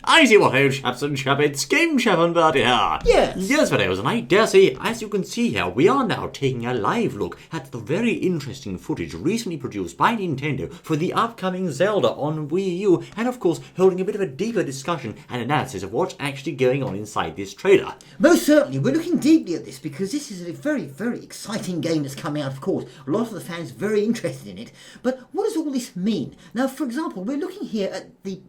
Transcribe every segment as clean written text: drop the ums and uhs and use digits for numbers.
I see what ho, chaps and chappets, Game Chef and Bertie here. Yes, fellows, and I dare say, as you can see here, we are now taking a live look at the very interesting footage recently produced by Nintendo for the upcoming Zelda on Wii U, and of course, holding a bit of a deeper discussion and analysis of what's actually going on inside this trailer. Most certainly, we're looking deeply at this because this is a very, very exciting game that's coming out, of course. A lot of the fans are very interested in it, but what does all this mean? Now, for example, we're looking here at the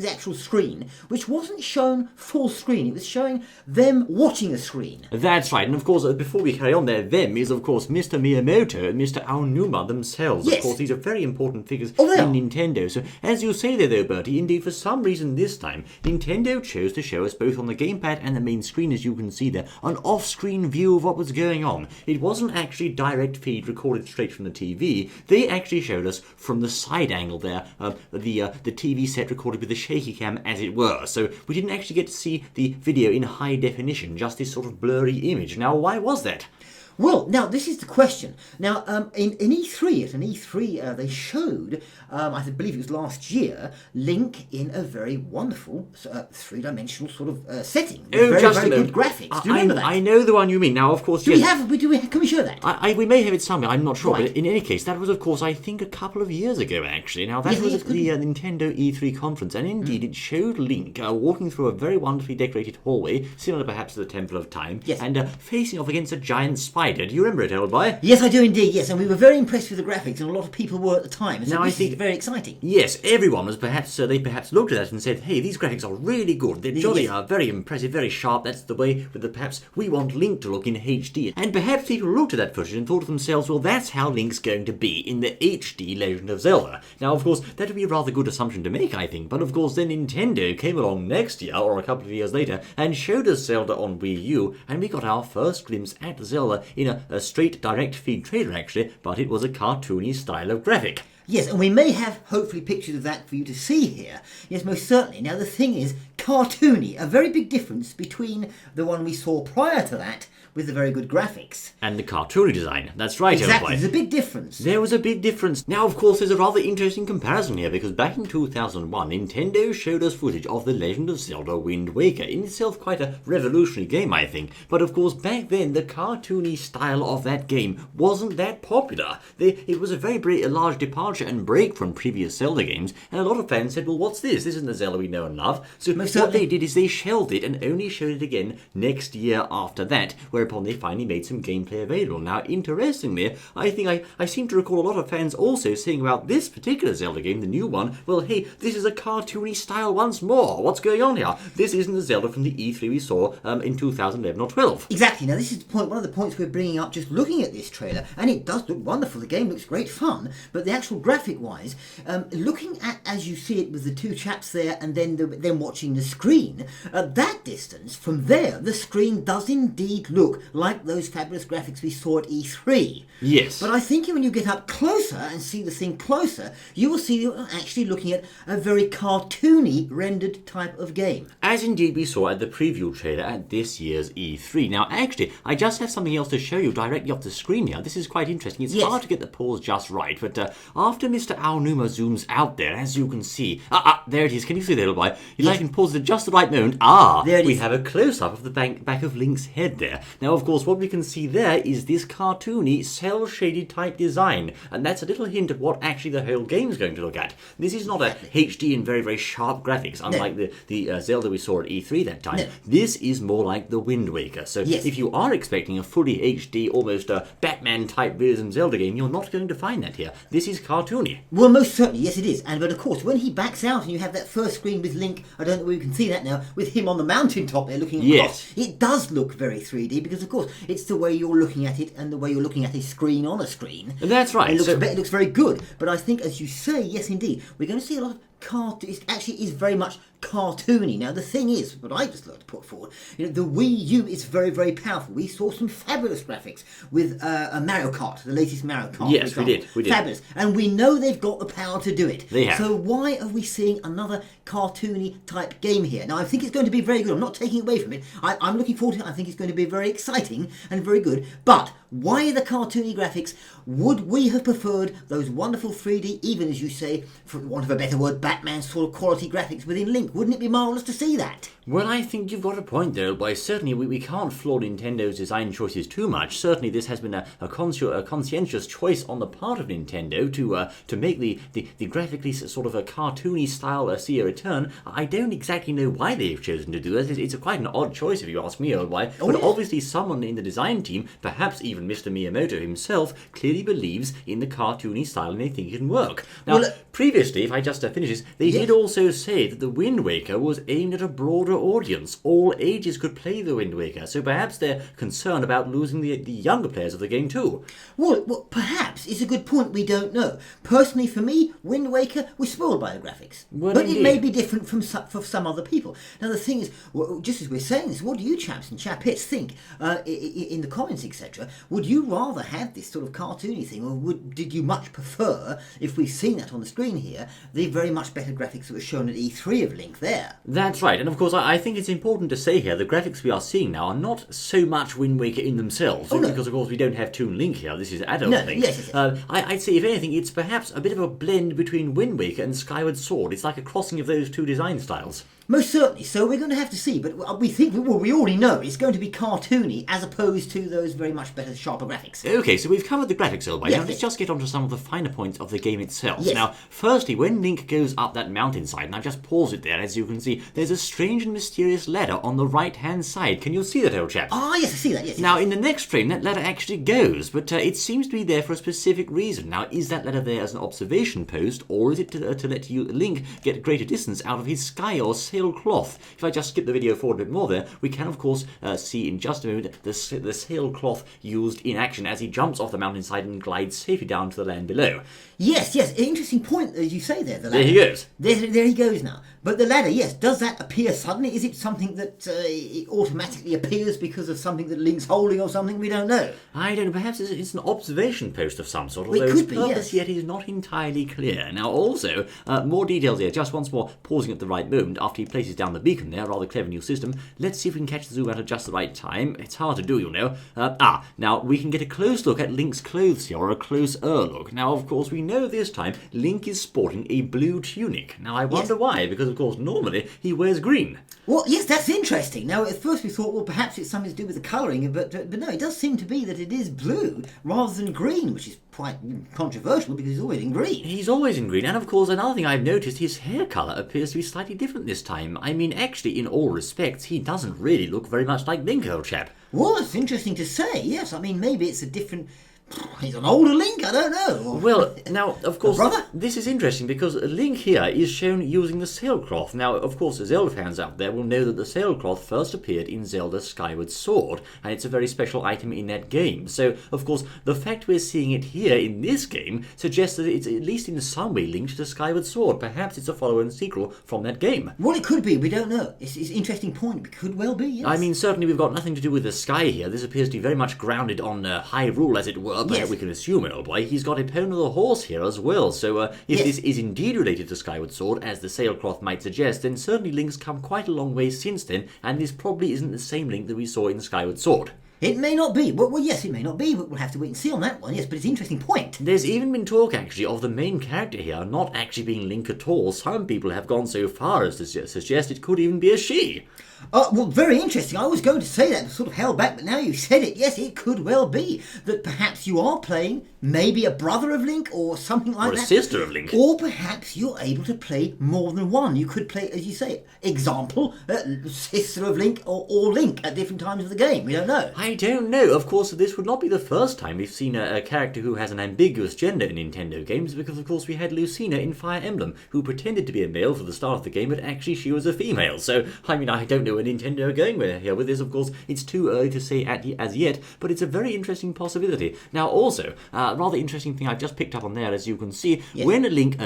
actual screen, which wasn't shown full screen. It was showing them watching a screen. That's right, and of course, before we carry on there, them is of course Mr. Miyamoto and Mr. Aonuma themselves. Yes. Of course, these are very important figures in they are. Nintendo. So, as you say there though, Bertie, indeed for some reason this time, Nintendo chose to show us both on the gamepad and the main screen, as you can see there, an off-screen view of what was going on. It wasn't actually direct feed recorded straight from the TV. They actually showed us from the side angle there, the TV set recorded with the shaky cam, as it were. So we didn't actually get to see the video in high definition, just this sort of blurry image. Now, why was that? Well, now, this is the question. Now, in E3, at an E3, they showed, I believe it was last year, Link in a very wonderful three-dimensional sort of setting. With very good graphics. Do you remember that? I know the one you mean. Now, of course, can we show that? We may have it somewhere, I'm not sure. Right. But in any case, that was, of course, I think a couple of years ago, actually. Now, that was at the Nintendo E3 conference, and indeed, it showed Link walking through a very wonderfully decorated hallway, similar perhaps to the Temple of Time, and facing off against a giant spider. Do you remember it, old boy? Yes, I do indeed, yes, and we were very impressed with the graphics, and a lot of people were at the time, and so now, this is very exciting. Yes, everyone was perhaps, they perhaps looked at that and said, hey, these graphics are really good, they're jolly, are very impressive, very sharp, that's the way with the perhaps we want Link to look in HD. And perhaps people looked at that footage and thought to themselves, well, that's how Link's going to be in the HD Legend of Zelda. Now, of course, that would be a rather good assumption to make, I think, but of course then Nintendo came along next year, or a couple of years later, and showed us Zelda on Wii U, and we got our first glimpse at Zelda in a straight direct feed trailer actually, but it was a cartoony style of graphic. Yes, and we may have, hopefully, pictures of that for you to see here. Yes, most certainly. Now, the thing is, cartoony, a very big difference between the one we saw prior to that, with the very good graphics. And the cartoony design, that's right, exactly, there's a big difference. There was a big difference. Now, of course, there's a rather interesting comparison here, because back in 2001, Nintendo showed us footage of The Legend of Zelda Wind Waker, in itself quite a revolutionary game, I think. But of course, back then, the cartoony style of that game wasn't that popular. It was a very large departure and break from previous Zelda games, and a lot of fans said, well, what's this? This isn't the Zelda we know and love. So what they did is they shelved it and only showed it again next year after that, whereupon they finally made some gameplay available. Now, interestingly, I think I seem to recall a lot of fans also saying about this particular Zelda game, the new one, well, hey, this is a cartoony style once more. What's going on here? This isn't the Zelda from the E3 we saw in 2011 or 12. Exactly. Now, this is the point, one of the points we're bringing up just looking at this trailer, and it does look wonderful. The game looks great fun, but the actual graphic-wise, looking at, as you see it with the two chaps there and then them watching the screen, at that distance, from there, the screen does indeed look like those fabulous graphics we saw at E3. Yes. But I think when you get up closer and see the thing closer, you will see you're actually looking at a very cartoony rendered type of game. As indeed we saw at the preview trailer at this year's E3. Now, actually, I just have something else to show you directly off the screen here. This is quite interesting. It's hard to get the pause just right, but after Mr. Aonuma zooms out there, as you can see, there it is. Can you see that, little boy? I can pause it at just the right moment. There it is. We have a close-up of the back of Link's head there. Now, of course, what we can see there is this cartoony, cel-shaded type design, and that's a little hint of what actually the whole game's going to look at. This is not a HD and very sharp graphics, unlike the Zelda we saw at E3 that time. No. This is more like the Wind Waker. So if you are expecting a fully HD, almost a Batman-type realism Zelda game, you're not going to find that here. This is cartoony. Well, most certainly, yes it is. But of course, when he backs out and you have that first screen with Link, I don't know where you can see that now, with him on the mountaintop there looking across, it does look very 3D because, of course, it's the way you're looking at it and the way you're looking at a screen on a screen. That's right. It looks very good. But I think, as you say, yes indeed, we're going to see a lot of it actually is very much cartoony. Now, the thing is, what I just like to put forward, the Wii U is very powerful. We saw some fabulous graphics with Mario Kart, the latest Mario Kart. Yes, we did. Fabulous. And we know they've got the power to do it. They have. So why are we seeing another cartoony type game here? Now, I think it's going to be very good. I'm not taking away from it. I'm looking forward to it. I think it's going to be very exciting and very good. But Why the cartoony graphics? Would we have preferred those wonderful 3D, even as you say, for want of a better word, Batman sort of quality graphics within Link? Wouldn't it be marvellous to see that? Well, I think you've got a point there, boy. Certainly, we can't floor Nintendo's design choices too much. Certainly, this has been a conscientious choice on the part of Nintendo to make the graphically sort of a cartoony style see a return. I don't exactly know why they've chosen to do that. It's quite an odd choice, if you ask me, old boy. But obviously, someone in the design team, perhaps even Mr. Miyamoto himself, clearly believes in the cartoony style and they think it can work. Now, previously, if I just finish this, they did also say that the Wind Waker was aimed at a broader audience. All ages could play the Wind Waker, so perhaps they're concerned about losing the younger players of the game too. Well, perhaps it's a good point. We don't know. Personally, for me, Wind Waker was spoiled by the graphics, well, but indeed. It may be different for some other people. Now, the thing is, just as we're saying this, what do you chaps and chapettes think in the comments, etc.? Would you rather have this sort of cartoony thing, or did you much prefer, if we've seen that on the screen here, the very much better graphics that were shown at E3 of Link there? That's right, and of course I think it's important to say here the graphics we are seeing now are not so much Wind Waker in themselves, because of course we don't have Toon Link here, this is adult Link. Yes. I'd say if anything it's perhaps a bit of a blend between Wind Waker and Skyward Sword. It's like a crossing of those two design styles. Most certainly, so we're going to have to see, but we think, we already know it's going to be cartoony as opposed to those very much better, sharper graphics. Okay, so we've covered the graphics, Elby. Yes, Now let's just get on to some of the finer points of the game itself. Yes. Now, firstly, when Link goes up that mountainside, and I've just paused it there, as you can see, there's a strange and mysterious ladder on the right-hand side. Can you see that, old chap? Ah, yes, I see that, yes. Now, in the next frame, that ladder actually goes, but it seems to be there for a specific reason. Now, is that ladder there as an observation post, or is it to let Link get greater distance out of his sky or sailcloth? If I just skip the video forward a bit more there, we can, of course, see in just a moment the sailcloth used in action as he jumps off the mountainside and glides safely down to the land below. Yes, interesting point, as you say there, the ladder. There he goes. There he goes now. But the ladder, yes, does that appear suddenly? Is it something that it automatically appears because of something that Link's holding or something? We don't know. I don't know, perhaps it's an observation post of some sort, Well, although it its could be, purpose yes. yet is not entirely clear. Now also, more details here, just once more, pausing at the right moment after he places down the beacon there, rather clever new system. Let's see if we can catch the zoom out at just the right time. It's hard to do, you know. Now we can get a close look at Link's clothes here, or a closer look. Now, of course, we know this time Link is sporting a blue tunic. Now, I wonder why, because, of course, normally he wears green. Well, yes, that's interesting. Now, at first we thought, well, perhaps it's something to do with the colouring, but no, it does seem to be that it is blue rather than green, which is quite controversial because he's always in green. He's always in green, and of course another thing I've noticed, his hair colour appears to be slightly different this time. I mean, actually, in all respects, he doesn't really look very much like Link, old chap. Well, it's interesting to say, yes. I mean, maybe it's a different... He's an older Link, I don't know. Well, now, of course, brother? this is interesting because Link here is shown using the sailcloth. Now, of course, the Zelda fans out there will know that the sailcloth first appeared in Zelda Skyward Sword, and it's a very special item in that game. So, of course, the fact we're seeing it here in this game suggests that it's at least in some way linked to Skyward Sword. Perhaps it's a follow and sequel from that game. Well, it could be, we don't know. It's an interesting point, it could well be, yes. I mean, certainly we've got nothing to do with the sky here. This appears to be very much grounded on Hyrule, as it were, but Yes. we can assume, old boy. He's got Epona the horse here as well, so if this is indeed related to Skyward Sword, as the sailcloth might suggest, then certainly Link's come quite a long way since then, and this probably isn't the same Link that we saw in Skyward Sword. It may not be. Well, yes, it may not be, but we'll have to wait and see on that one, yes, but it's an interesting point. There's even been talk, actually, of the main character here not actually being Link at all. Some people have gone so far as to suggest it could even be a she. Well, very interesting. I was going to say that, sort of held back, but now you said it. Yes, it could well be that perhaps you are playing maybe a brother of Link or something like that. Or a sister of Link. Or perhaps you're able to play more than one. You could play, as you say, example, sister of Link or Link at different times of the game. We don't know. I don't know. Of course, this would not be the first time we've seen a character who has an ambiguous gender in Nintendo games, because, of course, we had Lucina in Fire Emblem, who pretended to be a male for the start of the game, but actually she was a female. So, I mean, I don't know where Nintendo are going here with this. Of course, it's too early to say as yet, but it's a very interesting possibility. Now, also, a rather interesting thing I've just picked up on there, as you can see, yes. When Link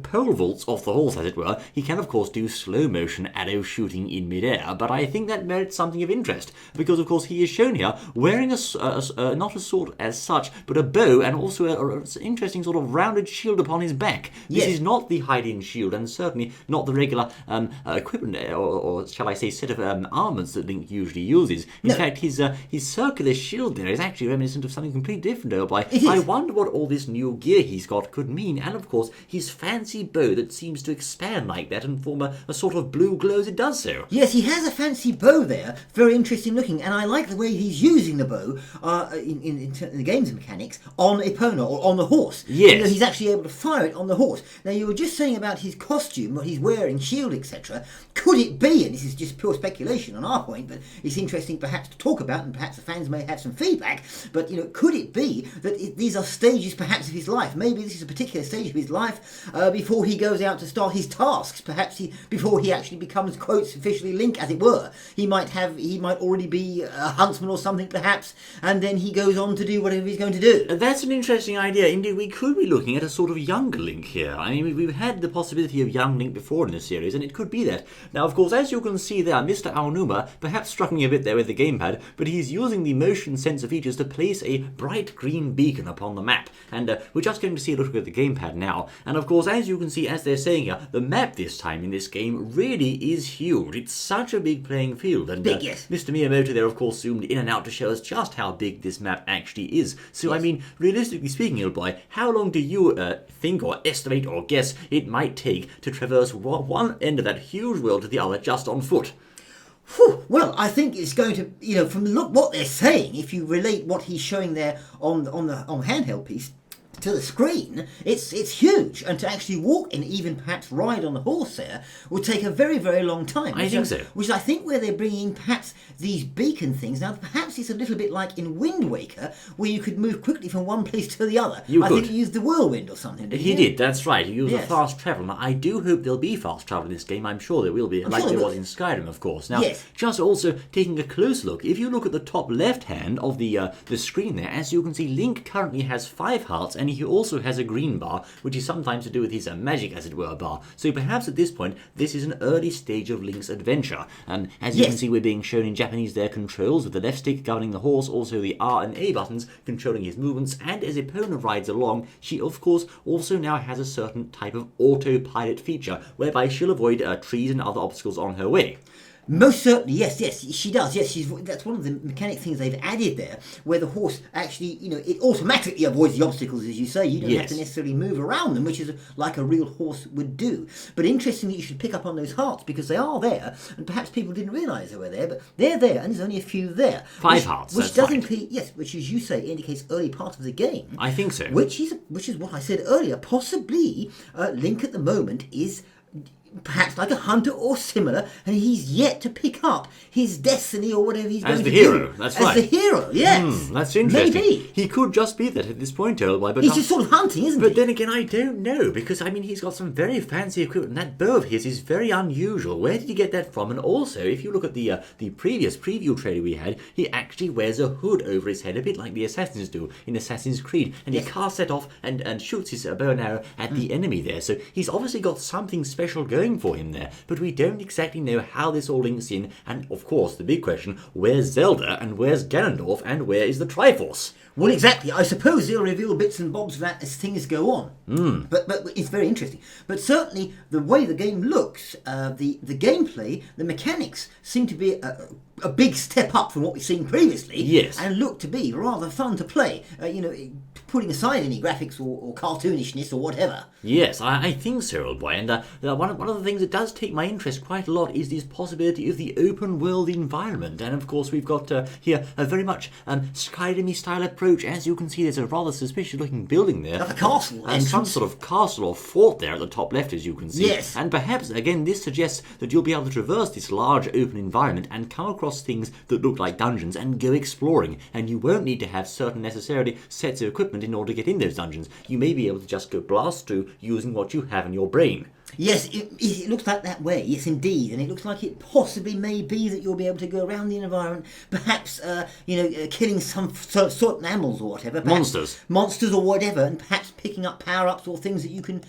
pole vaults off the horse, as it were, he can, of course, do slow-motion arrow shooting in midair, but I think that merits something of interest, because, of course, he is shown here here wearing not a sword as such, but a bow and also an interesting sort of rounded shield upon his back. This is not the hide-in shield, and certainly not the regular equipment, or shall I say, set of armaments that Link usually uses. In fact, his circular shield there is actually reminiscent of something completely different. I wonder what all this new gear he's got could mean, and of course his fancy bow that seems to expand like that and form a sort of blue glow as it does so. Yes, he has a fancy bow there, very interesting looking, and I like the way he's using the bow in the game's mechanics on Epona, or on the horse. Yes. He's actually able to fire it on the horse. Now, you were just saying about his costume, what he's wearing, shield, etc. Could it be, and this is just pure speculation on our point, but it's interesting perhaps to talk about, and perhaps the fans may have some feedback, but, could it be that these are stages perhaps of his life? Maybe this is a particular stage of his life before he goes out to start his tasks, perhaps before he actually becomes, quotes, officially Link, as it were. He might already be a huntsman or something, perhaps, and then he goes on to do whatever he's going to do. That's an interesting idea. Indeed, we could be looking at a sort of younger Link here. I mean, we've had the possibility of young Link before in this series, and it could be that. Now, of course, as you can see there, Mr. Aonuma perhaps struck me a bit there with the gamepad, but he's using the motion sensor features to place a bright green beacon upon the map. And we're just going to see a look at the gamepad now. And of course, as you can see, as they're saying here, the map this time in this game really is huge. It's such a big playing field. And big, yes. Mr. Miyamoto there, of course, zoomed in and out to show us just how big this map actually is. So, yes. I mean, realistically speaking, old boy, how long do you think or estimate or guess it might take to traverse one end of that huge world to the other just on foot? Whew. Well, I think it's going to, from what they're saying, if you relate what he's showing there on the handheld piece to the screen, it's huge, and to actually walk and even perhaps ride on the horse there would take a very, very long time. I think so. Which I think where they're bringing perhaps these beacon things. Now, perhaps it's a little bit like in Wind Waker, where you could move quickly from one place to the other. I think you used the whirlwind or something. He did, that's right. He used a fast travel. Now, I do hope there'll be fast travel in this game. I'm sure there will be, like there was in Skyrim, of course. Now, just also taking a close look, if you look at the top left hand of the screen there, as you can see, Link currently has 5 hearts, and he also has a green bar, which is sometimes to do with his magic, as it were, bar. So perhaps at this point, this is an early stage of Link's adventure. And as you can see, we're being shown in Japanese their controls, with the left stick governing the horse, also the R and A buttons controlling his movements, and as Epona rides along, she of course also now has a certain type of autopilot feature, whereby she'll avoid trees and other obstacles on her way. Most certainly, yes, she does. Yes, that's one of the mechanic things they've added there, where the horse actually, it automatically avoids the obstacles, as you say. You don't have to necessarily move around them, which is like a real horse would do. But interestingly, you should pick up on those hearts, because they are there, and perhaps people didn't realise they were there, but they're there, and there's only a few there. 5 hearts, which does which, as you say, indicates early part of the game. I think so. Which is what I said earlier. Possibly, Link at the moment is perhaps like a hunter or similar, and he's yet to pick up his destiny or whatever he's going to do. As the hero, that's right. As the hero, yes. That's interesting. Maybe. He could just be that at this point, old boy. But he's just sort of hunting, isn't he? But then again, I don't know, because, I mean, he's got some very fancy equipment. That bow of his is very unusual. Where did he get that from? And also, if you look at the previous preview trailer we had, he actually wears a hood over his head, a bit like the assassins do in Assassin's Creed. And he casts that off and shoots his bow and arrow at the enemy there. So he's obviously got something special going for him there. But we don't exactly know how this all links in, and of course the big question, where's Zelda and where's Ganondorf and where is the Triforce? Well, exactly. I suppose they'll reveal bits and bobs of that as things go on. But it's very interesting. But certainly the way the game looks, the gameplay, the mechanics seem to be a big step up from what we've seen previously. Yes. And look to be rather fun to play. Putting aside any graphics or cartoonishness or whatever. Yes, I think so, old boy. And one of the things that does take my interest quite a lot is this possibility of the open world environment. And of course, we've got here a very much Skyrim-y style approach. As you can see, there's a rather suspicious looking building there. Like a castle. And some sort of castle or fort there at the top left, as you can see. Yes. And perhaps, again, this suggests that you'll be able to traverse this large open environment and come across things that look like dungeons and go exploring. And you won't need to have certain necessarily sets of equipment in order to get in those dungeons. You may be able to just go blast through using what you have in your brain. Yes, it looks like that way. Yes, indeed, and it looks like it possibly may be that you'll be able to go around the environment, perhaps killing some certain animals or whatever, monsters or whatever, and perhaps picking up power-ups or things that you can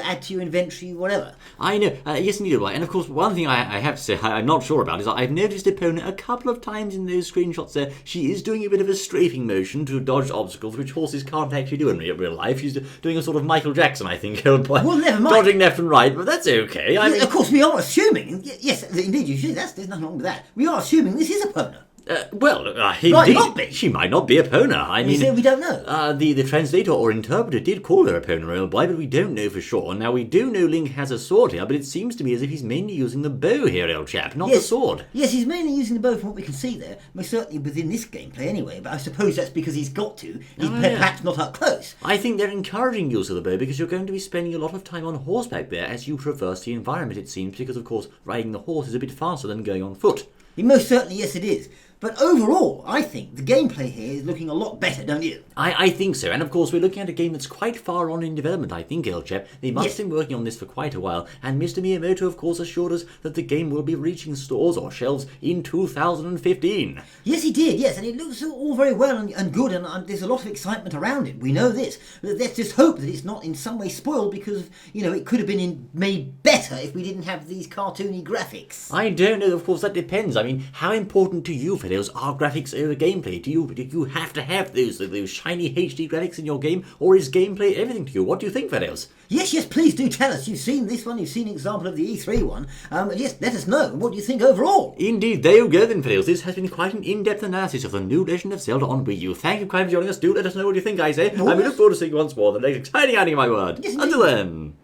add to your inventory, whatever. I know, yes indeed, right. And of course, one thing I have to say I'm not sure about is that I've noticed Epona a couple of times in those screenshots there. She is doing a bit of a strafing motion to dodge obstacles, which horses can't actually do in real life. She's doing a sort of Michael Jackson, I think, well, never mind. Dodging left and right, but that's okay. I mean, of course, we are assuming, yes, indeed, you should. There's nothing wrong with that. We are assuming this is Epona. Indeed, not be. She might not be Epona. I mean, we don't know. The translator or interpreter did call her Epona Royal Boy, but we don't know for sure. Now, we do know Link has a sword here, but it seems to me as if he's mainly using the bow here, old chap, not the sword. Yes, he's mainly using the bow from what we can see there, most certainly within this gameplay anyway, but I suppose that's because he's got to. He's perhaps not up close. I think they're encouraging use of the bow because you're going to be spending a lot of time on horseback there as you traverse the environment, it seems, because, of course, riding the horse is a bit faster than going on foot. Most certainly, yes, it is. But overall, I think the gameplay here is looking a lot better, don't you? I think so. And of course, we're looking at a game that's quite far on in development, I think, Elchep. They must have been working on this for quite a while. And Mr. Miyamoto, of course, assured us that the game will be reaching stores or shelves in 2015. Yes, he did, yes. And it looks all very well and good, and there's a lot of excitement around it. We know this. Let's just hope that it's not in some way spoiled because, it could have been made better if we didn't have these cartoony graphics. I don't know. Of course, that depends. I mean, how important to you, Fideos, are graphics over gameplay? Do you have to have those shiny HD graphics in your game, or is gameplay everything to you? What do you think, Fideos? Yes, please do tell us. You've seen this one, you've seen an example of the E3 one. Yes, let us know. What do you think overall? Indeed, there you go then, Fideos. This has been quite an in-depth analysis of the new Legend of Zelda on Wii U. Thank you quite for joining us. Do let us know what you think, I say. And we look forward to seeing you once more the next exciting outing of my word. Yes, until then.